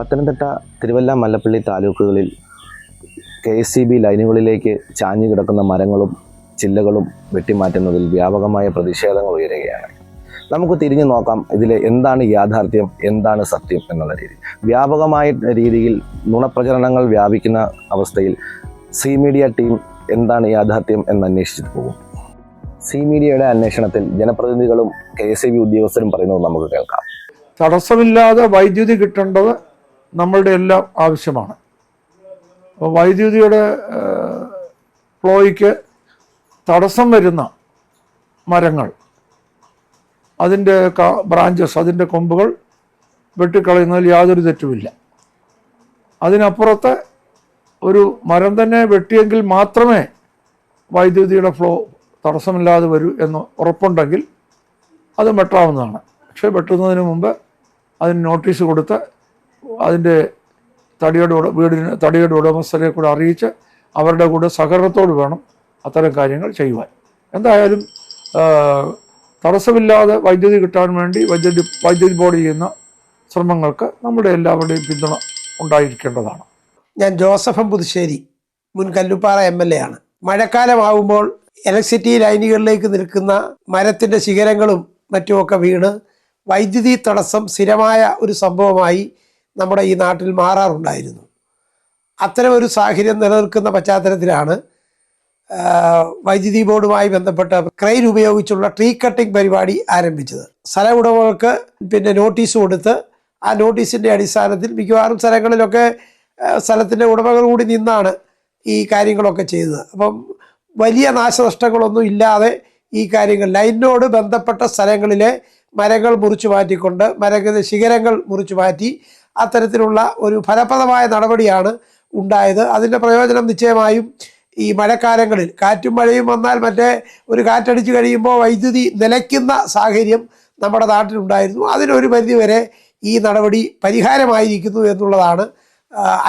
പത്തനംതിട്ട, തിരുവല്ല, മല്ലപ്പള്ളി താലൂക്കുകളിൽ KSEB ലൈനുകളിലേക്ക് ചാഞ്ഞു കിടക്കുന്ന മരങ്ങളും ചില്ലകളും വെട്ടിമാറ്റുന്നതിൽ വ്യാപകമായ പ്രതിഷേധങ്ങൾ ഉയരുകയാണ്. നമുക്ക് തിരിഞ്ഞു നോക്കാം ഇതിലെ എന്താണ് യാഥാർത്ഥ്യം, എന്താണ് സത്യം എന്നുള്ള രീതി. വ്യാപകമായ രീതിയിൽ നുണപ്രചരണങ്ങൾ വ്യാപിക്കുന്ന അവസ്ഥയിൽ സി മീഡിയ ടീം എന്താണ് യാഥാർത്ഥ്യം എന്ന് അന്വേഷിച്ചിട്ട് പോകും. സി മീഡിയയുടെ അന്വേഷണത്തിൽ ജനപ്രതിനിധികളും KSEB ഉദ്യോഗസ്ഥരും പറയുന്നത് നമുക്ക് കേൾക്കാം. തടസ്സമില്ലാതെ വൈദ്യുതി കിട്ടേണ്ടത് നമ്മളുടെ എല്ലാം ആവശ്യമാണ്. അപ്പോൾ വൈദ്യുതിയുടെ ഫ്ലോയ്ക്ക് തടസ്സം വരുന്ന മരങ്ങൾ, അതിൻ്റെ ബ്രാഞ്ചസ്, അതിൻ്റെ കൊമ്പുകൾ വെട്ടിക്കളയുന്നതിൽ യാതൊരു തെറ്റുമില്ല. അതിനപ്പുറത്ത് ഒരു മരം തന്നെ വെട്ടിയെങ്കിൽ മാത്രമേ വൈദ്യുതിയുടെ ഫ്ലോ തടസ്സമില്ലാതെ വരൂ എന്ന് ഉറപ്പുണ്ടെങ്കിൽ അത് വെട്ടാവുന്നതാണ്. പക്ഷേ വെട്ടുന്നതിന് മുമ്പ് അതിന് നോട്ടീസ് കൊടുത്ത് അതിൻ്റെ തടിയുടെ ഉടമസ്ഥരെ കൂടെ അറിയിച്ച് അവരുടെ കൂടെ സഹകരണത്തോട് വേണം അത്തരം കാര്യങ്ങൾ ചെയ്യുവാൻ. എന്തായാലും തടസ്സമില്ലാതെ വൈദ്യുതി കിട്ടാൻ വേണ്ടി വൈദ്യുതി ബോർഡ് ചെയ്യുന്ന ശ്രമങ്ങൾക്ക് നമ്മുടെ എല്ലാവരുടെയും പിന്തുണ ഉണ്ടായിരിക്കേണ്ടതാണ്. ഞാൻ ജോസഫ് പുതുശ്ശേരി, മുൻ കല്ലുപ്പാറ MLA ആണ്. മഴക്കാലമാകുമ്പോൾ ഇലക്ട്രിസിറ്റി ലൈനുകളിലേക്ക് നിൽക്കുന്ന മരത്തിൻ്റെ ശിഖരങ്ങളും മറ്റുമൊക്കെ വീണ് വൈദ്യുതി തടസ്സം സ്ഥിരമായ ഒരു സംഭവമായി നമ്മുടെ ഈ നാട്ടിൽ മാറാറുണ്ടായിരുന്നു. അത്തരം ഒരു സാഹചര്യം നിലനിൽക്കുന്ന പശ്ചാത്തലത്തിലാണ് വൈദ്യുതി ബോർഡുമായി ബന്ധപ്പെട്ട ക്രെയിൻ ഉപയോഗിച്ചുള്ള ട്രീ കട്ടിംഗ് പരിപാടി ആരംഭിച്ചത്. സ്ഥല ഉടമകൾക്ക് നോട്ടീസ് കൊടുത്ത് ആ നോട്ടീസിൻ്റെ അടിസ്ഥാനത്തിൽ മിക്കവാറും സ്ഥലങ്ങളിലൊക്കെ സ്ഥലത്തിൻ്റെ ഉടമകൾ കൂടി നിന്നാണ് ഈ കാര്യങ്ങളൊക്കെ ചെയ്തത്. അപ്പം വലിയ നാശനഷ്ടങ്ങളൊന്നും ഇല്ലാതെ ഈ കാര്യങ്ങൾ ലൈനിനോട് ബന്ധപ്പെട്ട സ്ഥലങ്ങളിലെ മരങ്ങൾ മുറിച്ചു മാറ്റിക്കൊണ്ട് ശിഖരങ്ങൾ മുറിച്ചു മാറ്റി അത്തരത്തിലുള്ള ഒരു ഫലപ്രദമായ നടപടിയാണ് ഉണ്ടായത്. അതിൻ്റെ പ്രയോജനം നിശ്ചയമായും ഈ മഴക്കാലങ്ങളിൽ കാറ്റും മഴയും വന്നാൽ ഒരു കാറ്റടിച്ച് കഴിയുമ്പോൾ വൈദ്യുതി നിലയ്ക്കുന്ന സാഹചര്യം നമ്മുടെ നാട്ടിലുണ്ടായിരുന്നു. അതിനൊരു പരിധിവരെ ഈ നടപടി പരിഹാരമായിരിക്കുന്നു എന്നുള്ളതാണ്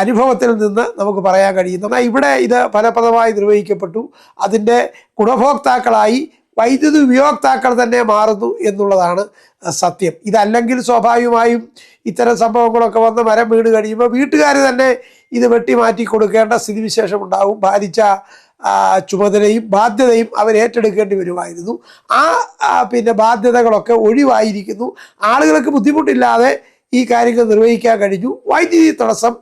അനുഭവത്തിൽ നിന്ന് നമുക്ക് പറയാൻ കഴിയുന്നത്. എന്നാൽ ഇവിടെ ഇത് ഫലപ്രദമായി നിർവഹിക്കപ്പെട്ടു. അതിൻ്റെ ഗുണഭോക്താക്കളായി വൈദ്യുതി ഉപയോക്താക്കൾ തന്നെ മാറുന്നു എന്നുള്ളതാണ് സത്യം. ഇതല്ലെങ്കിൽ സ്വാഭാവികമായും ഇത്തരം സംഭവങ്ങളൊക്കെ വന്ന് മരം വീണ് കഴിയുമ്പോൾ വീട്ടുകാർ തന്നെ ഇത് വെട്ടിമാറ്റി കൊടുക്കേണ്ട സ്ഥിതിവിശേഷം ഉണ്ടാവും. ഭാരിച്ച ചുമതലയും ബാധ്യതയും അവർ ഏറ്റെടുക്കേണ്ടി വരുമായിരുന്നു. ബാധ്യതകളൊക്കെ ഒഴിവായിരിക്കുന്നു. ആളുകൾക്ക് ബുദ്ധിമുട്ടില്ലാതെ ഈ കാര്യങ്ങൾ നിർവഹിക്കാൻ കഴിഞ്ഞു. വൈദ്യുതി തടസ്സം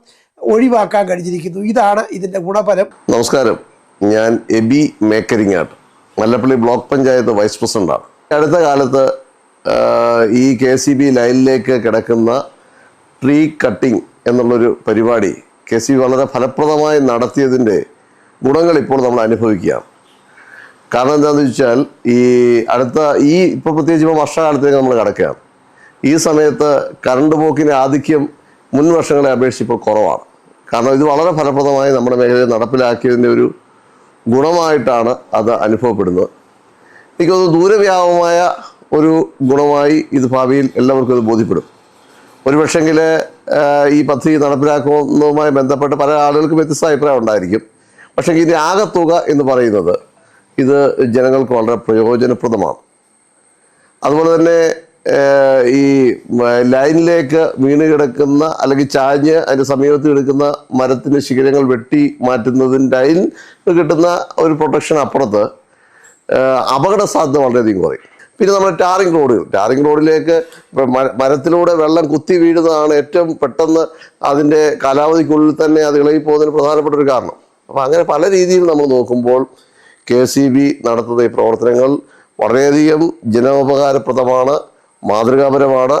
ഒഴിവാക്കാൻ കഴിഞ്ഞിരിക്കുന്നു. ഇതാണ് ഇതിൻ്റെ ഗുണഫലം. നമസ്കാരം, ഞാൻ എബി മേക്കരിങ്ങാട്ട്, മല്ലപ്പള്ളി ബ്ലോക്ക് പഞ്ചായത്ത് വൈസ് പ്രസിഡന്റാണ്. അടുത്ത കാലത്ത് ഈ KSEB ലൈനിലേക്ക് കിടക്കുന്ന ട്രീ കട്ടിംഗ് എന്നുള്ളൊരു പരിപാടി KSEB വളരെ ഫലപ്രദമായി നടത്തിയതിൻ്റെ ഗുണങ്ങൾ ഇപ്പോൾ നമ്മൾ അനുഭവിക്കുകയാണ്. കാരണം എന്താണെന്ന് വെച്ചാൽ ഇപ്പോൾ പ്രത്യേകിച്ച് ഇപ്പോൾ വർഷകാലത്തേക്ക് നമ്മൾ കിടക്കുകയാണ്. ഈ സമയത്ത് കറണ്ട് പോക്കിൻ്റെ ആധിക്യം മുൻ വർഷങ്ങളെ അപേക്ഷിച്ച് ഇപ്പോൾ കുറവാണ്. കാരണം ഇത് വളരെ ഫലപ്രദമായി നമ്മുടെ മേഖലയിൽ നടപ്പിലാക്കിയതിൻ്റെ ഒരു ഗുണമായിട്ടാണ് അത് അനുഭവപ്പെടുന്നത്. എനിക്കത് ദൂരവ്യാപകമായ ഒരു ഗുണമായി ഇത് ഭാവിയിൽ എല്ലാവർക്കും ഇത് ബോധ്യപ്പെടും. ഒരുപക്ഷെങ്കിൽ ഈ പദ്ധതി നടപ്പിലാക്കുന്നതുമായി ബന്ധപ്പെട്ട് പല ആളുകൾക്കും വ്യത്യസ്ത അഭിപ്രായം ഉണ്ടായിരിക്കും. പക്ഷേ ഇതിൻ്റെ ആകെത്തുക എന്ന് പറയുന്നത് ഇത് ജനങ്ങൾക്ക് വളരെ പ്രയോജനപ്രദമാണ്. അതുപോലെ തന്നെ ഈ ലൈനിലേക്ക് വീണ് കിടക്കുന്ന അല്ലെങ്കിൽ ചാഞ്ഞ് അതിൻ്റെ സമീപത്ത് കിടക്കുന്ന മരത്തിൻ്റെ ശിഖരങ്ങൾ വെട്ടി മാറ്റുന്നതിൻ്റെ അതിൽ കിട്ടുന്ന ഒരു പ്രൊട്ടക്ഷൻ അപ്പുറത്ത് അപകട സാധ്യത വളരെയധികം കുറയും. പിന്നെ നമ്മുടെ ടാറിംഗ് റോഡിലേക്ക് മരത്തിലൂടെ വെള്ളം കുത്തി വീഴുന്നതാണ് ഏറ്റവും പെട്ടെന്ന് അതിൻ്റെ കാലാവധിക്കുള്ളിൽ തന്നെ അത് ഇളകി പോകുന്നതിന് പ്രധാനപ്പെട്ട ഒരു കാരണം. അപ്പോൾ അങ്ങനെ പല രീതിയിൽ നമ്മൾ നോക്കുമ്പോൾ KSEB നടത്തുന്ന ഈ പ്രവർത്തനങ്ങൾ വളരെയധികം ജനോപകാരപ്രദമാണ്, മാതൃകാപരമാണ്.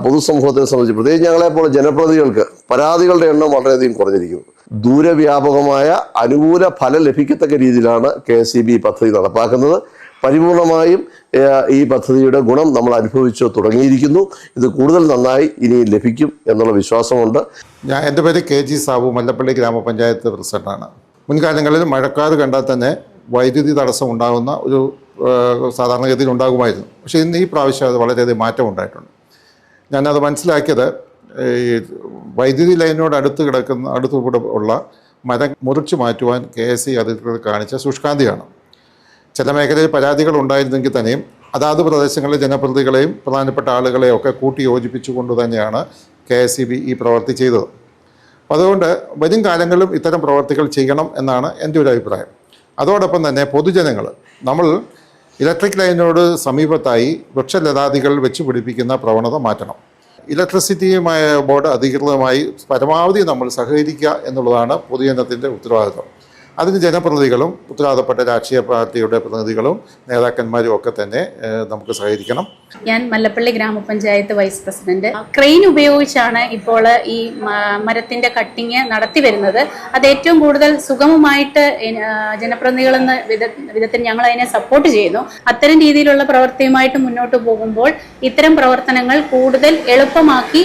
പൊതുസമൂഹത്തെ സംബന്ധിച്ച് പ്രത്യേകിച്ച് ഞങ്ങളെപ്പോലെ ജനപ്രതിനിധികൾക്ക് പരാതികളുടെ എണ്ണം വളരെയധികം കുറഞ്ഞിരിക്കുന്നു. ദൂരവ്യാപകമായ അനുകൂല ഫലം ലഭിക്കത്തക്ക രീതിയിലാണ് KSEB പദ്ധതി നടപ്പാക്കുന്നത്. പരിപൂർണമായും ഈ പദ്ധതിയുടെ ഗുണം നമ്മൾ അനുഭവിച്ചു തുടങ്ങിയിരിക്കുന്നു. ഇത് കൂടുതൽ നന്നായി ഇനി ലഭിക്കും എന്നുള്ള വിശ്വാസമുണ്ട്. എൻ്റെ പേര് KG സാബു, മല്ലപ്പള്ളി ഗ്രാമപഞ്ചായത്ത് പ്രസിഡന്റാണ്. മുൻകാലങ്ങളിൽ മഴക്കാറ് കണ്ടാൽ തന്നെ വൈദ്യുതി തടസ്സം ഉണ്ടാകുന്ന ഒരു സാധാരണഗതിയിൽ ഉണ്ടാകുമായിരുന്നു. പക്ഷേ ഇന്ന് ഈ പ്രാവശ്യം അത് വളരെയധികം മാറ്റം ഉണ്ടായിട്ടുണ്ട്. ഞാനത് മനസ്സിലാക്കിയത് ഈ വൈദ്യുതി ലൈനിനോട് അടുത്തുകൂടെ ഉള്ള മരം മുറിച്ചു മാറ്റുവാൻ KSE അധികൃതർ കാണിച്ച ശുഷ്കാന്തിയാണ്. ചില മേഖലയിൽ പരാതികൾ ഉണ്ടായിരുന്നെങ്കിൽ തന്നെയും അതാത് പ്രദേശങ്ങളിലെ ജനപ്രതിനിധികളെയും പ്രധാനപ്പെട്ട ആളുകളെയും ഒക്കെ കൂട്ടി യോജിപ്പിച്ചുകൊണ്ട് തന്നെയാണ് KSEB ഈ പ്രവൃത്തി ചെയ്തത്. അപ്പം അതുകൊണ്ട് വരും കാലങ്ങളിലും ഇത്തരം പ്രവർത്തികൾ ചെയ്യണം എന്നാണ് എൻ്റെ ഒരു അഭിപ്രായം. അതോടൊപ്പം തന്നെ പൊതുജനങ്ങൾ നമ്മൾ ഇലക്ട്രിക് ലൈനിനോട് സമീപത്തായി വൃക്ഷലതാദികൾ വെച്ച് പിടിപ്പിക്കുന്ന പ്രവണത മാറ്റണം. ഇലക്ട്രിസിറ്റിയുമായ ബോർഡ് അധികൃതമായി പരമാവധി നമ്മൾ സഹകരിക്കുക എന്നുള്ളതാണ് പൊതുജനത്തിൻ്റെ ഉത്തരവാദിത്വം. അതിന് ജനപ്രതിനിധികളും ഉത്തരവാദപ്പെട്ട രാഷ്ട്രീയ പാർട്ടിയുടെ പ്രതിനിധികളും നേതാക്കന്മാരും ഒക്കെ തന്നെ നമുക്ക് സഹകരിക്കണം. ഞാൻ മല്ലപ്പള്ളി ഗ്രാമപഞ്ചായത്ത് വൈസ് പ്രസിഡന്റ്. ക്രെയിൻ ഉപയോഗിച്ചാണ് ഇപ്പോൾ ഈ മരത്തിന്റെ കട്ടിങ് നടത്തി വരുന്നത്. അത് ഏറ്റവും കൂടുതൽ സുഗമമായിട്ട് ജനപ്രതിനിധികളെന്ന വിധത്തിൽ ഞങ്ങൾ അതിനെ സപ്പോർട്ട് ചെയ്യുന്നു. അത്തരം രീതിയിലുള്ള പ്രവൃത്തിയുമായിട്ട് മുന്നോട്ട് പോകുമ്പോൾ ഇത്തരം പ്രവർത്തനങ്ങൾ കൂടുതൽ എളുപ്പമാക്കി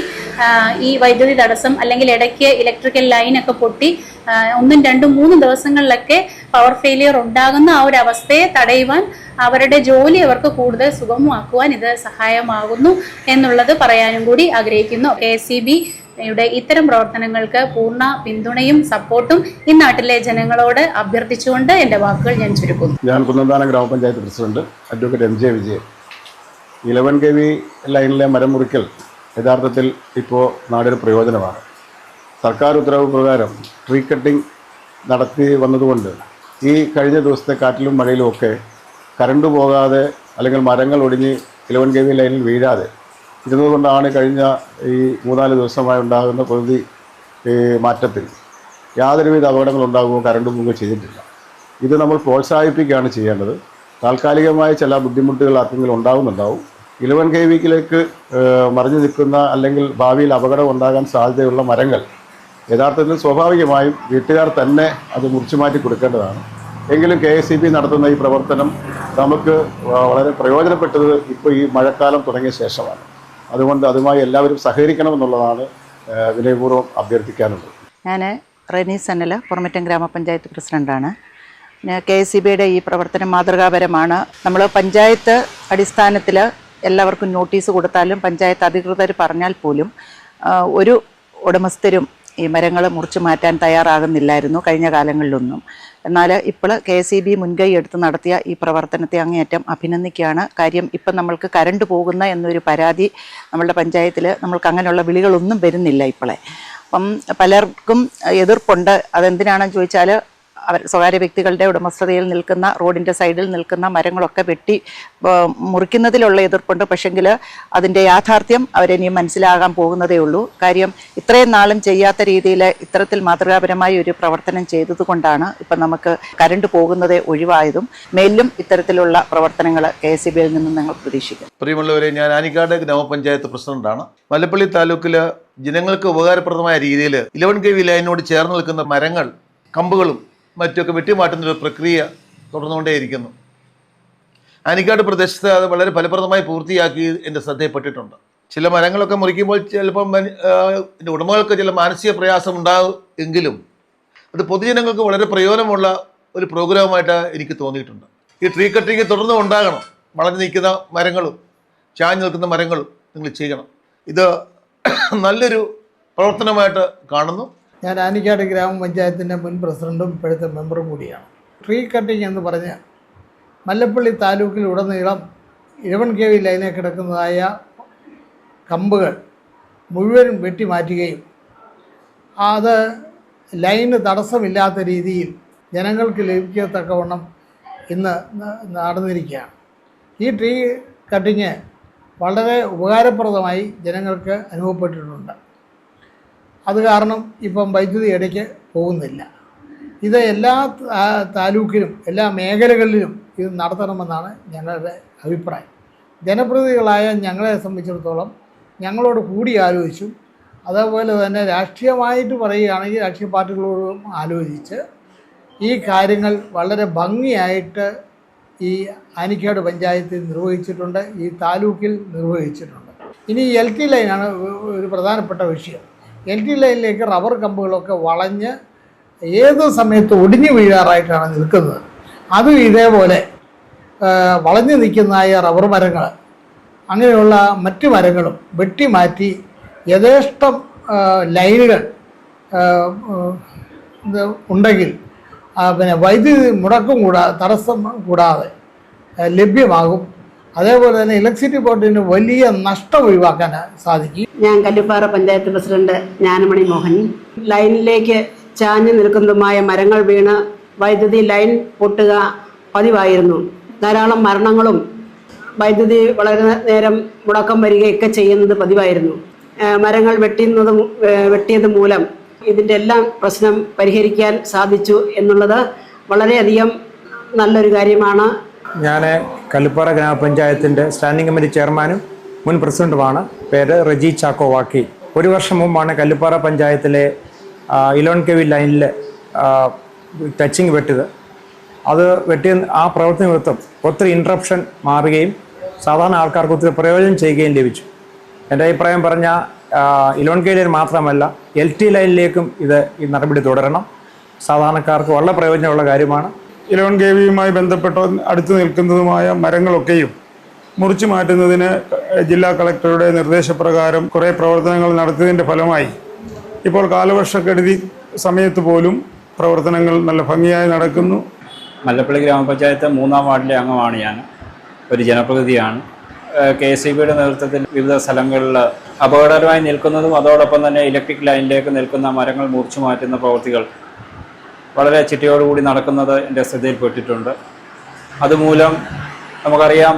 ഈ വൈദ്യുതി തടസ്സം അല്ലെങ്കിൽ ഇടയ്ക്ക് ഇലക്ട്രിക്കൽ ലൈനൊക്കെ പൊട്ടി 1, 2, 3 ദിവസങ്ങളിലൊക്കെ പവർ ഫെയിലിയർ ഉണ്ടാകുന്ന ആ ഒരു അവസ്ഥയെ തടയുവാൻ, അവരുടെ ജോലി അവർക്ക് കൂടുതൽ സുഗമമാക്കുവാൻ ഇത് സഹായമാകുന്നു എന്നുള്ളത് പറയാനും കൂടി ആഗ്രഹിക്കുന്നു. KSEB-യുടെ ഇത്തരം പ്രവർത്തനങ്ങൾക്ക് പൂർണ്ണ പിന്തുണയും സപ്പോർട്ടും ഈ നാട്ടിലെ ജനങ്ങളോട് അഭ്യർത്ഥിച്ചുകൊണ്ട് എൻ്റെ വാക്കുകൾ ഞാൻ ചുരുക്കുന്നു. ഞാൻ കുന്നന്താനം ഗ്രാമപഞ്ചായത്ത് president advocate MJ Vijayan. 11 kV ലൈനിലെ മരം മുറിക്കൽ യഥാർത്ഥത്തിൽ ഇപ്പോൾ നാടിന് പ്രയോജനമാണ്. സർക്കാർ ഉത്തരവ് പ്രകാരം ട്രീ കട്ടിംഗ് നടത്തി വന്നതുകൊണ്ട് ഈ കഴിഞ്ഞ ദിവസത്തെ കാറ്റിലും മഴയിലും ഒക്കെ കറണ്ട് പോകാതെ അല്ലെങ്കിൽ മരങ്ങൾ ഒടിഞ്ഞ് 11 kV ലൈനിൽ വീഴാതെ ഇരുന്നതുകൊണ്ടാണ് കഴിഞ്ഞ ഈ 3-4 ദിവസമായി ഉണ്ടാകുന്ന പ്രകൃതി മാറ്റത്തിൽ യാതൊരുവിധ അപകടങ്ങൾ ഉണ്ടാകുകയോ കറണ്ട് പോവുകയോ ചെയ്തിട്ടില്ല. ഇത് നമ്മൾ പ്രോത്സാഹിപ്പിക്കുകയാണ് ചെയ്യേണ്ടത്. താൽക്കാലികമായ ചില ബുദ്ധിമുട്ടുകൾ ആർക്കെങ്കിലും ഉണ്ടാകുന്നുണ്ടാവും. 11 kVയിലേക്ക് മറിഞ്ഞു നിൽക്കുന്ന അല്ലെങ്കിൽ ഭാവിയിൽ അപകടം ഉണ്ടാകാൻ സാധ്യതയുള്ള മരങ്ങൾ യഥാർത്ഥത്തിൽ സ്വാഭാവികമായും വീട്ടുകാർ തന്നെ അത് മുറിച്ചു മാറ്റി കൊടുക്കേണ്ടതാണ്. എങ്കിലും KSEB നടത്തുന്ന ഈ പ്രവർത്തനം നമുക്ക് വളരെ പ്രയോജനപ്പെട്ടത് ഇപ്പോൾ ഈ മഴക്കാലം തുടങ്ങിയ ശേഷമാണ്. അതുകൊണ്ട് അതുമായി എല്ലാവരും സഹകരിക്കണമെന്നുള്ളതാണ് വിനയപൂർവ്വം അഭ്യർത്ഥിക്കാനുള്ളത്. ഞാൻ റെനി സനല, പുറമറ്റം ഗ്രാമപഞ്ചായത്ത് പ്രസിഡൻ്റാണ്. KSEB-യുടെ ഈ പ്രവർത്തനം മാതൃകാപരമാണ്. നമ്മൾ പഞ്ചായത്ത് അടിസ്ഥാനത്തിൽ എല്ലാവർക്കും നോട്ടീസ് കൊടുത്താലും പഞ്ചായത്ത് അധികൃതർ പറഞ്ഞാൽ പോലും ഒരു ഉടമസ്ഥരും ഈ മരങ്ങൾ മുറിച്ചു മാറ്റാൻ തയ്യാറാകുന്നില്ലായിരുന്നു കഴിഞ്ഞ കാലങ്ങളിലൊന്നും. എന്നാൽ ഇപ്പോൾ KSEB മുൻകൈ എടുത്ത് നടത്തിയ ഈ പ്രവർത്തനത്തെ അങ്ങേയറ്റം അഭിനന്ദിക്കുകയാണ്. കാര്യം ഇപ്പം നമ്മൾക്ക് കറണ്ട് പോകുന്ന എന്നൊരു പരാതി നമ്മളുടെ പഞ്ചായത്തിൽ നമ്മൾക്ക് അങ്ങനെയുള്ള വിളികളൊന്നും വരുന്നില്ല ഇപ്പോഴേ. അപ്പം പലർക്കും എതിർപ്പുണ്ട്. അതെന്തിനാണെന്ന് ചോദിച്ചാൽ അവർ സ്വകാര്യ വ്യക്തികളുടെ ഉടമസ്ഥതയിൽ നിൽക്കുന്ന റോഡിൻ്റെ സൈഡിൽ നിൽക്കുന്ന മരങ്ങളൊക്കെ വെട്ടി മുറിക്കുന്നതിലുള്ള എതിർപ്പുണ്ട്. പക്ഷെങ്കിൽ അതിൻ്റെ യാഥാർത്ഥ്യം അവരിനിയും മനസ്സിലാകാൻ പോകുന്നതേ ഉള്ളൂ. കാര്യം ഇത്രയും നാളും ചെയ്യാത്ത രീതിയിൽ ഇത്തരത്തിൽ മാതൃകാപരമായ ഒരു പ്രവർത്തനം ചെയ്തതുകൊണ്ടാണ് ഇപ്പം നമുക്ക് കറണ്ട് പോകുന്നതേ ഒഴിവായതും. മേലിലും ഇത്തരത്തിലുള്ള പ്രവർത്തനങ്ങൾ KSEB-യിൽ നിന്നും ഞങ്ങൾ പ്രതീക്ഷിക്കും. പ്രിയമുള്ളവരെ, ഞാൻ ആനിക്കാട് ഗ്രാമപഞ്ചായത്ത് പ്രസിഡന്റാണ്. മല്ലപ്പള്ളി താലൂക്കിൽ ജനങ്ങൾക്ക് ഉപകാരപ്രദമായ രീതിയിൽ 11 kV ലൈനിനോട് ചേർന്ന് നിൽക്കുന്ന മരങ്ങൾ, കമ്പുകളും മറ്റൊക്കെ വെട്ടിമാറ്റുന്നൊരു പ്രക്രിയ തുടർന്നുകൊണ്ടേയിരിക്കുന്നു. ആനിക്കാട് പ്രദേശത്ത് അത് വളരെ ഫലപ്രദമായി പൂർത്തിയാക്കി എൻ്റെ ശ്രദ്ധയിൽപ്പെട്ടിട്ടുണ്ട്. ചില മരങ്ങളൊക്കെ മുറിക്കുമ്പോൾ ചിലപ്പം ഉടമകൾക്ക് ചില മാനസിക പ്രയാസം ഉണ്ടാകും. എങ്കിലും അത് പൊതുജനങ്ങൾക്ക് വളരെ പ്രയോജനമുള്ള ഒരു പ്രോഗ്രാമായിട്ട് എനിക്ക് തോന്നിയിട്ടുണ്ട്. ഈ ട്രീ കട്ടിങ് തുടർന്നും ഉണ്ടാകണം. വളഞ്ഞു നിൽക്കുന്ന മരങ്ങളും ചാഞ്ഞു നിൽക്കുന്ന മരങ്ങളും നിങ്ങൾ ചെയ്യണം. ഇത് നല്ലൊരു പ്രവർത്തനമായിട്ട് കാണുന്നു. ഞാൻ ആനിക്കാട് ഗ്രാമപഞ്ചായത്തിൻ്റെ മുൻ പ്രസിഡൻറ്റും ഇപ്പോഴത്തെ മെമ്പറും കൂടിയാണ്. ട്രീ കട്ടിങ് എന്ന് പറഞ്ഞ് മല്ലപ്പള്ളി താലൂക്കിൽ ഉടനീളം 11 kV ലൈനിൽ കിടക്കുന്നതായ കമ്പുകൾ മുഴുവനും വെട്ടിമാറ്റുകയും അത് ലൈന് തടസ്സമില്ലാത്ത രീതിയിൽ ജനങ്ങൾക്ക് ലഭിക്കത്തക്കവണ്ണം ഇന്ന് നടന്നിരിക്കുകയാണ്. ഈ ട്രീ കട്ടിങ് വളരെ ഉപകാരപ്രദമായി ജനങ്ങൾക്ക് അനുഭവപ്പെട്ടിട്ടുണ്ട്. അത് കാരണം ഇപ്പം വൈദ്യുതി ഇടയ്ക്ക് പോകുന്നില്ല. ഇത് എല്ലാ താലൂക്കിലും എല്ലാ മേഖലകളിലും ഇത് നടത്തണമെന്നാണ് ഞങ്ങളുടെ അഭിപ്രായം. ജനപ്രതിനിധികളായ ഞങ്ങളെ സംബന്ധിച്ചിടത്തോളം ഞങ്ങളോട് കൂടി ആലോചിച്ചു. അതേപോലെ തന്നെ രാഷ്ട്രീയമായിട്ട് പറയുകയാണെങ്കിൽ രാഷ്ട്രീയ പാർട്ടികളോടും ആലോചിച്ച് ഈ കാര്യങ്ങൾ വളരെ ഭംഗിയായിട്ട് ഈ ആനിക്കാട് പഞ്ചായത്തിൽ നിർവഹിച്ചിട്ടുണ്ട്, ഈ താലൂക്കിൽ നിർവഹിച്ചിട്ടുണ്ട്. ഇനി LT ലൈനാണ് ഒരു പ്രധാനപ്പെട്ട വിഷയം. LT ലൈനിലേക്ക് റബ്ബർ കമ്പുകളൊക്കെ വളഞ്ഞ് ഏത് സമയത്ത് ഒടിഞ്ഞു വീഴാറായിട്ടാണ് നിൽക്കുന്നത്. അതും ഇതേപോലെ വളഞ്ഞു നിൽക്കുന്നതായ റബ്ബർ മരങ്ങൾ, അങ്ങനെയുള്ള മറ്റു മരങ്ങളും വെട്ടിമാറ്റി യഥേഷ്ടം ലൈനുകൾ ഉണ്ടെങ്കിൽ പിന്നെ വൈദ്യുതി മുടക്കം തടസ്സം കൂടാതെ ലഭ്യമാകും. അതേപോലെ തന്നെ ഇലക്ട്രിസിറ്റി ബോർഡിന് വലിയ നഷ്ടം ഒഴിവാക്കാൻ സാധിക്കും. ഞാൻ കല്ലുപ്പാറ പഞ്ചായത്ത് പ്രസിഡന്റ് ജ്ഞാനമണി മോഹൻ. ലൈനിലേക്ക് ചാഞ്ഞു നിൽക്കുന്നതുമായ മരങ്ങൾ വീണ് വൈദ്യുതി ലൈൻ പൊട്ടുക പതിവായിരുന്നു. ധാരാളം മരണങ്ങളും വൈദ്യുതി വളരെ നേരം മുടക്കം വരികയൊക്കെ ചെയ്യുന്നത് പതിവായിരുന്നു. മരങ്ങൾ വെട്ടിയത് മൂലം ഇതിൻ്റെ എല്ലാം പ്രശ്നം പരിഹരിക്കാൻ സാധിച്ചു എന്നുള്ളത് വളരെയധികം നല്ലൊരു കാര്യമാണ്. ഞാൻ കല്ലുപ്പാറ ഗ്രാമപഞ്ചായത്തിൻ്റെ സ്റ്റാൻഡിംഗ് കമ്മിറ്റി ചെയർമാനും മുൻ പ്രസിഡന്റുമാണ്. പേര് റജി ചാക്കോ വാക്കി. ഒരു വർഷം മുമ്പാണ് കല്ലുപ്പാറ പഞ്ചായത്തിലെ 11 kV ലൈനിൽ ടച്ചിങ് വെട്ടിയത്. അത് വെട്ടിയ ആ പ്രവർത്തന നിമിത്തം ഒത്തിരി ഇൻട്രപ്ഷൻ മാറുകയും സാധാരണ ആൾക്കാർക്ക് ഒത്തിരി പ്രയോജനം ചെയ്യുകയും ലഭിച്ചു. എൻ്റെ അഭിപ്രായം പറഞ്ഞാൽ 11 kV ലൈൻ മാത്രമല്ല LT ലൈനിലേക്കും ഈ നടപടി തുടരണം. സാധാരണക്കാർക്ക് വളരെ പ്രയോജനമുള്ള കാര്യമാണ്. 11 kVയുമായി ബന്ധപ്പെട്ട് അടുത്ത് നിൽക്കുന്നതുമായ മരങ്ങളൊക്കെയും മുറിച്ചു മാറ്റുന്നതിന് ജില്ലാ കളക്ടറുടെ നിർദ്ദേശപ്രകാരം കുറേ പ്രവർത്തനങ്ങൾ നടത്തിയതിൻ്റെ ഫലമായി ഇപ്പോൾ കാലവർഷക്കെടുതി സമയത്ത് പോലും പ്രവർത്തനങ്ങൾ നല്ല ഭംഗിയായി നടക്കുന്നു. മല്ലപ്പള്ളി ഗ്രാമപഞ്ചായത്ത് 3-ാം വാർഡിലെ അംഗമാണ് ഞാൻ. ഒരു ജനപ്രതിനിധിയാണ്. KSEBയുടെ നേതൃത്വത്തിൽ വിവിധ സ്ഥലങ്ങളിൽ അപകടകരമായി നിൽക്കുന്നതും അതോടൊപ്പം തന്നെ ഇലക്ട്രിക് ലൈനിലേക്ക് നിൽക്കുന്ന മരങ്ങൾ മുറിച്ചു മാറ്റുന്ന പ്രവൃത്തികൾ വളരെ ചിട്ടയോടുകൂടി നടക്കുന്നത് എൻ്റെ ശ്രദ്ധയിൽപ്പെട്ടിട്ടുണ്ട്. അതുമൂലം നമുക്കറിയാം,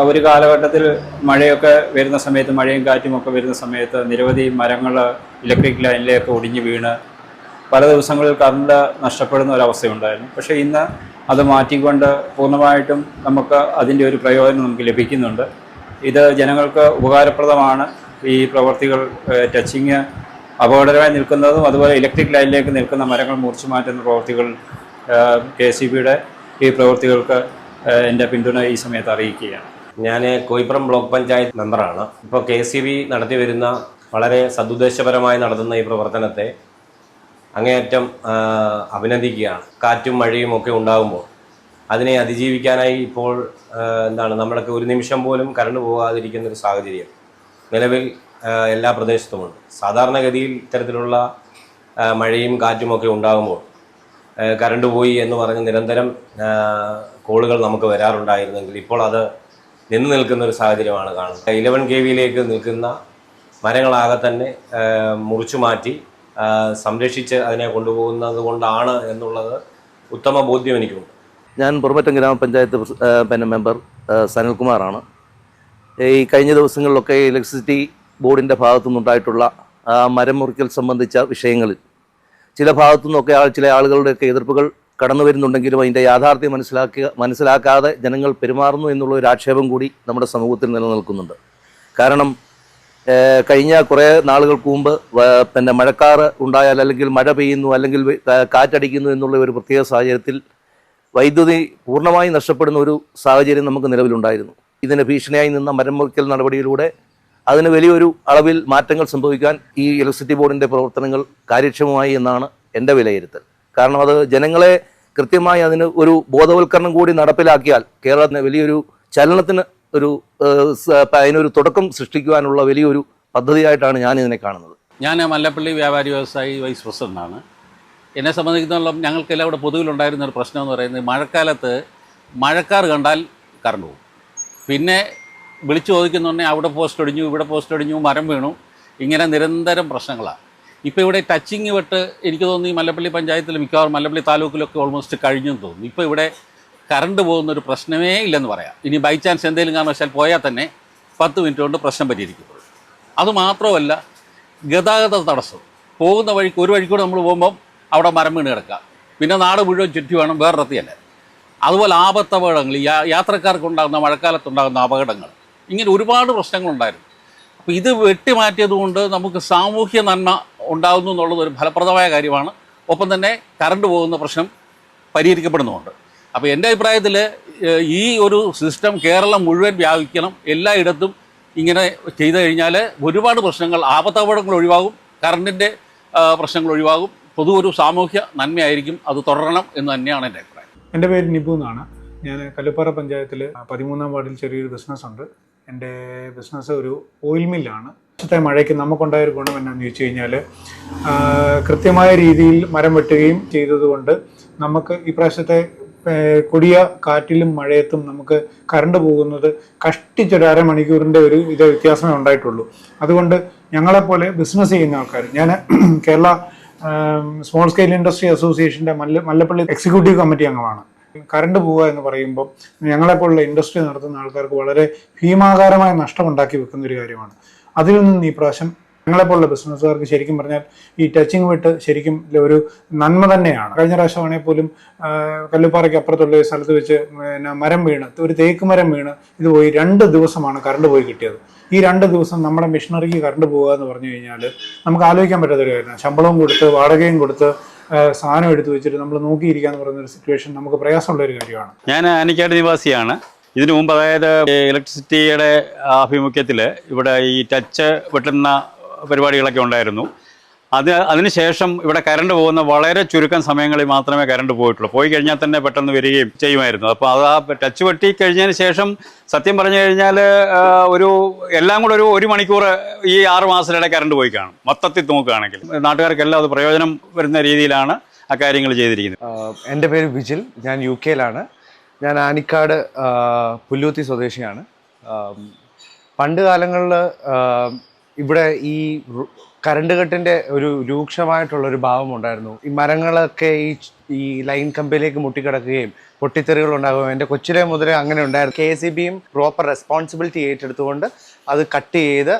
ഒരു കാലഘട്ടത്തിൽ മഴയൊക്കെ വരുന്ന സമയത്ത്, മഴയും കാറ്റുമൊക്കെ വരുന്ന സമയത്ത് നിരവധി മരങ്ങൾ ഇലക്ട്രിക് ലൈനിലേക്ക് ഒടിഞ്ഞു വീണ് പല ദിവസങ്ങളിൽ കറണ്ട് നഷ്ടപ്പെടുന്ന ഒരവസ്ഥയുണ്ടായിരുന്നു. പക്ഷേ ഇന്ന് അത് മാറ്റിക്കൊണ്ട് പൂർണ്ണമായിട്ടും നമുക്ക് അതിൻ്റെ ഒരു പ്രയോജനം നമുക്ക് ലഭിക്കുന്നുണ്ട്. ഇത് ജനങ്ങൾക്ക് ഉപകാരപ്രദമാണ്. ഈ പ്രവർത്തികൾ ടച്ചിങ് അപകടകരമായി നിൽക്കുന്നതും അതുപോലെ ഇലക്ട്രിക് ലൈനിലേക്ക് നിൽക്കുന്ന മരങ്ങൾ മുറിച്ചു മാറ്റുന്ന പ്രവൃത്തികൾ KSEBയുടെ ഈ പ്രവൃത്തികൾക്ക് എൻ്റെ പിന്തുണ ഈ സമയത്ത് അറിയിക്കുകയാണ്. ഞാൻ കോയിപ്പുറം ബ്ലോക്ക് പഞ്ചായത്ത് മെമ്പറാണ്. ഇപ്പോൾ KSEB നടത്തി വരുന്ന വളരെ സദുദ്ദേശപരമായി നടത്തുന്ന ഈ പ്രവർത്തനത്തെ അങ്ങേയറ്റം അഭിനന്ദിക്കുകയാണ്. കാറ്റും മഴയും ഒക്കെ ഉണ്ടാകുമ്പോൾ അതിനെ അതിജീവിക്കാനായി ഇപ്പോൾ നമ്മളൊക്കെ ഒരു നിമിഷം പോലും കറണ്ട് പോകാതിരിക്കുന്നൊരു സാഹചര്യം നിലവിൽ എല്ലാ പ്രദേശത്തുമുണ്ട്. സാധാരണഗതിയിൽ ഇത്തരത്തിലുള്ള മഴയും കാറ്റുമൊക്കെ ഉണ്ടാകുമ്പോൾ കറണ്ട് പോയി എന്ന് പറഞ്ഞ് നിരന്തരം കോളുകൾ നമുക്ക് വരാറുണ്ടായിരുന്നെങ്കിൽ ഇപ്പോൾ അത് നിന്നു നിൽക്കുന്ന ഒരു സാഹചര്യമാണ് കാണുന്നത്. 11 kVയിലേക്ക് നിൽക്കുന്ന മരങ്ങളാകെ തന്നെ മുറിച്ചു മാറ്റി സംരക്ഷിച്ച് അതിനെ കൊണ്ടുപോകുന്നത് കൊണ്ടാണ് എന്നുള്ളത് ഉത്തമ ബോധ്യം എനിക്കുണ്ട്. ഞാൻ പുറമറ്റം ഗ്രാമപഞ്ചായത്ത് മെമ്പർ സനൽകുമാറാണ്. ഈ കഴിഞ്ഞ ദിവസങ്ങളിലൊക്കെ ഇലക്ട്രിസിറ്റി ബോർഡിൻ്റെ ഭാഗത്തു നിന്നുണ്ടായിട്ടുള്ള മരം മുറിക്കൽ സംബന്ധിച്ച വിഷയങ്ങളിൽ ചില ഭാഗത്തു നിന്നൊക്കെ ചില ആളുകളുടെയൊക്കെ എതിർപ്പുകൾ കടന്നു വരുന്നുണ്ടെങ്കിലും അതിൻ്റെ യാഥാർത്ഥ്യം മനസ്സിലാക്കാതെ ജനങ്ങൾ പെരുമാറുന്നു എന്നുള്ള ഒരു ആക്ഷേപം കൂടി നമ്മുടെ സമൂഹത്തിൽ നിലനിൽക്കുന്നുണ്ട്. കാരണം കഴിഞ്ഞ കുറേ നാളുകൾക്ക് മുമ്പ് മഴക്കാറ് ഉണ്ടായാൽ, അല്ലെങ്കിൽ മഴ പെയ്യുന്നു, അല്ലെങ്കിൽ കാറ്റടിക്കുന്നു എന്നുള്ള ഒരു പ്രത്യേക സാഹചര്യത്തിൽ വൈദ്യുതി പൂർണ്ണമായി നഷ്ടപ്പെടുന്ന ഒരു സാഹചര്യം നമുക്ക് നിലവിലുണ്ടായിരുന്നു. ഇതിന് ഭീഷണിയായി നിന്ന മരം മുറിക്കൽ നടപടിയിലൂടെ അതിന് വലിയൊരു അളവിൽ മാറ്റങ്ങൾ സംഭവിക്കാൻ ഈ ഇലക്ട്രിസിറ്റി ബോർഡിൻ്റെ പ്രവർത്തനങ്ങൾ കാര്യക്ഷമമായി എന്നാണ് എൻ്റെ വിലയിരുത്തൽ. കാരണം അത് ജനങ്ങളെ കൃത്യമായി അതിന് ഒരു ബോധവൽക്കരണം കൂടി നടപ്പിലാക്കിയാൽ കേരളത്തിന് വലിയൊരു ചലനത്തിന് അതിനൊരു തുടക്കം സൃഷ്ടിക്കുവാനുള്ള വലിയൊരു പദ്ധതിയായിട്ടാണ് ഞാൻ ഇതിനെ കാണുന്നത്. ഞാൻ മല്ലപ്പള്ളി വ്യാപാരി വ്യവസായി വൈസ് പ്രസിഡന്റാണ്. എന്നെ സംബന്ധിച്ചിടത്തോളം ഞങ്ങൾക്കെല്ലാം ഇവിടെ പൊതുവിലുണ്ടായിരുന്ന ഒരു പ്രശ്നം എന്ന് പറയുന്നത്, മഴക്കാലത്ത് മഴക്കാർ കണ്ടാൽ കറണ്ട് പോകും. പിന്നെ വിളിച്ചു ചോദിക്കുന്നുണ്ടെങ്കിൽ അവിടെ പോസ്റ്റ് ഒടിഞ്ഞു, ഇവിടെ പോസ്റ്റ് ഒടിഞ്ഞു, മരം വീണു, ഇങ്ങനെ നിരന്തരം പ്രശ്നങ്ങളാണ്. ഇപ്പോൾ ഇവിടെ ടച്ചിങ് വെട്ട് എനിക്ക് തോന്നുന്നു ഈ മല്ലപ്പള്ളി പഞ്ചായത്തിൽ മിക്കവാറും മല്ലപ്പള്ളി താലൂക്കിലൊക്കെ ഓൾമോസ്റ്റ് കഴിഞ്ഞെന്ന് തോന്നുന്നു. ഇപ്പോൾ ഇവിടെ കറണ്ട് പോകുന്നൊരു പ്രശ്നമേ ഇല്ലെന്ന് പറയാം. ഇനി ബൈ ചാൻസ് എന്തെങ്കിലും കാരണവശാൽ പോയാൽ തന്നെ 10 മിനിറ്റ് കൊണ്ട് പ്രശ്നം പരിഹരിക്കപ്പെടും. അതുമാത്രമല്ല, ഗതാഗത തടസ്സം. പോകുന്ന വഴിക്ക് ഒരു വഴിക്കൂടെ നമ്മൾ പോകുമ്പം അവിടെ മരം വീണ് കിടക്കുക, പിന്നെ നാട് മുഴുവൻ ചുറ്റി വേണം വേറൊരത്തിയല്ല. അതുപോലെ ആപത്തപകടങ്ങൾ, യാത്രക്കാർക്കുണ്ടാകുന്ന മഴക്കാലത്തുണ്ടാകുന്ന അപകടങ്ങൾ, ഇങ്ങനെ ഒരുപാട് പ്രശ്നങ്ങളുണ്ടായിരുന്നു. അപ്പോൾ ഇത് വെട്ടിമാറ്റിയതുകൊണ്ട് നമുക്ക് സാമൂഹ്യ നന്മ ഉണ്ടാകുന്നു എന്നുള്ളത് ഒരു ഫലപ്രദമായ കാര്യമാണ്. ഒപ്പം തന്നെ കറണ്ട് പോകുന്ന പ്രശ്നം പരിഹരിക്കപ്പെടുന്നുമുണ്ട്. അപ്പോൾ എൻ്റെ അഭിപ്രായത്തിൽ ഈ ഒരു സിസ്റ്റം കേരളം മുഴുവൻ വ്യാപിക്കണം. എല്ലായിടത്തും ഇങ്ങനെ ചെയ്തു കഴിഞ്ഞാൽ ഒരുപാട് പ്രശ്നങ്ങൾ, ആപത്തപകടങ്ങൾ ഒഴിവാകും, കറണ്ടിൻ്റെ പ്രശ്നങ്ങൾ ഒഴിവാകും. പൊതു ഒരു സാമൂഹ്യ നന്മയായിരിക്കും. അത് തുടരണം എന്ന് തന്നെയാണ് എൻ്റെ അഭിപ്രായം. എൻ്റെ പേര് നിബു എന്നാണ്. ഞാൻ കല്ലുപ്പാറ പഞ്ചായത്തിൽ 13-ാം വാർഡിൽ ചെറിയൊരു ബിസിനസ്സുണ്ട്. എൻ്റെ ബിസിനസ് ഒരു ഓയിൽ മില്ലാണ്. വർഷത്തെ മഴയ്ക്ക് നമുക്കുണ്ടായൊരു ഗുണം എന്നാന്ന് ചോദിച്ചു കഴിഞ്ഞാൽ, കൃത്യമായ രീതിയിൽ മരം വെട്ടുകയും ചെയ്തതുകൊണ്ട് നമുക്ക് ഈ പ്രാവശ്യത്തെ കൊടിയ കാറ്റിലും മഴയത്തും നമുക്ക് കറണ്ട് പോകുന്നത് കഷ്ടിച്ചൊരു അരമണിക്കൂറിൻ്റെ ഒരു വ്യത്യാസമേ ഉണ്ടായിട്ടുള്ളൂ. അതുകൊണ്ട് ഞങ്ങളെപ്പോലെ ബിസിനസ് ചെയ്യുന്ന ആൾക്കാർ, ഞാൻ കേരള സ്മോൾ സ്കെയിൽ ഇൻഡസ്ട്രി അസോസിയേഷൻ്റെ മല്ലപ്പള്ളി എക്സിക്യൂട്ടീവ് കമ്മിറ്റി അംഗമാണ്. കറണ്ട് പോവുക എന്ന് പറയുമ്പോൾ ഞങ്ങളെപ്പോലുള്ള ഇൻഡസ്ട്രി നടത്തുന്ന ആൾക്കാർക്ക് വളരെ ഭീമാകാരമായ നഷ്ടമുണ്ടാക്കി വെക്കുന്ന ഒരു കാര്യമാണ്. അതിൽ നിന്ന് ഈ പ്രാവശ്യം ഞങ്ങളെപ്പോലുള്ള ബിസിനസ്സുകാർക്ക് ശരിക്കും പറഞ്ഞാൽ ഈ ടച്ചിങ് വിട്ട് ശരിക്കും ഒരു നന്മ തന്നെയാണ്. കഴിഞ്ഞ പ്രാവശ്യമാണെങ്കിൽ പോലും കല്ലുപ്പാറയ്ക്ക് അപ്പുറത്തുള്ള സ്ഥലത്ത് വെച്ച് മരം വീണ്, ഒരു തേക്ക് മരം വീണ് ഇത് പോയി 2 ദിവസമാണ് കറണ്ട് പോയി കിട്ടിയത്. ഈ 2 ദിവസം നമ്മുടെ മിഷനറിക്ക് കറണ്ട് പോകുക എന്ന് പറഞ്ഞു കഴിഞ്ഞാൽ നമുക്ക് ആലോചിക്കാൻ പറ്റാത്തൊരു കാര്യമാണ്. ശമ്പളവും കൊടുത്ത് വാടകയും കൊടുത്ത് സാധനം എടുത്തു വെച്ചിട്ട് നമ്മൾ നോക്കിയിരിക്കുക എന്ന് പറയുന്നൊരു സിറ്റുവേഷൻ നമുക്ക് പ്രയാസമുള്ളൊരു കാര്യമാണ്. ഞാൻ ആനിക്കാട് നിവാസിയാണ്. ഇതിനു മുമ്പ് അതായത് ഇലക്ട്രിസിറ്റിയുടെ ആഭിമുഖ്യത്തിൽ ഇവിടെ ഈ ടച്ച് വെട്ടുന്ന പരിപാടികളൊക്കെ ഉണ്ടായിരുന്നു. അതിനുശേഷം ഇവിടെ കറണ്ട് പോകുന്ന വളരെ ചുരുക്കം സമയങ്ങളിൽ മാത്രമേ കറണ്ട് പോയിട്ടുള്ളൂ. പോയി കഴിഞ്ഞാൽ തന്നെ പെട്ടെന്ന് വരികയും ചെയ്യുമായിരുന്നു. അപ്പോൾ അത് ആ ടച്ച് വെട്ടി കഴിഞ്ഞതിന് ശേഷം സത്യം പറഞ്ഞു കഴിഞ്ഞാൽ എല്ലാം കൂടെ ഒരു മണിക്കൂർ ഈ 6 മാസത്തിനിടെ കറണ്ട് പോയി കാണും. മൊത്തത്തിൽ നോക്കുകയാണെങ്കിൽ നാട്ടുകാർക്കെല്ലാം അത് പ്രയോജനം വരുന്ന രീതിയിലാണ് ആ കാര്യങ്ങൾ ചെയ്തിരിക്കുന്നത്. എൻ്റെ പേര് വിജിൽ, ഞാൻ UK-ലാണ്. ഞാൻ ആനിക്കാട് പുല്ലൂത്തി സ്വദേശിയാണ്. പണ്ട് കാലങ്ങളിൽ ഇവിടെ ഈ കറണ്ട് കട്ടിൻ്റെ ഒരു രൂക്ഷമായിട്ടുള്ളൊരു ഭാവം ഉണ്ടായിരുന്നു. ഈ മരങ്ങളൊക്കെ ഈ ലൈൻ കമ്പിലേക്ക് മുട്ടിക്കിടക്കുകയും പൊട്ടിത്തെറികൾ ഉണ്ടാകുകയും എൻ്റെ കൊച്ചിലെ മുതലേ അങ്ങനെ ഉണ്ടായിരുന്നു. KCBയും പ്രോപ്പർ റെസ്പോൺസിബിലിറ്റി ഏറ്റെടുത്തുകൊണ്ട് അത് കട്ട് ചെയ്ത്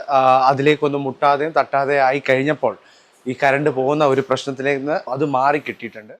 അതിലേക്കൊന്നും മുട്ടാതെയും തട്ടാതെ ആയി കഴിഞ്ഞപ്പോൾ ഈ കറണ്ട് പോകുന്ന ഒരു പ്രശ്നത്തിലേക്ക് അത് മാറി കിട്ടിയിട്ടുണ്ട്.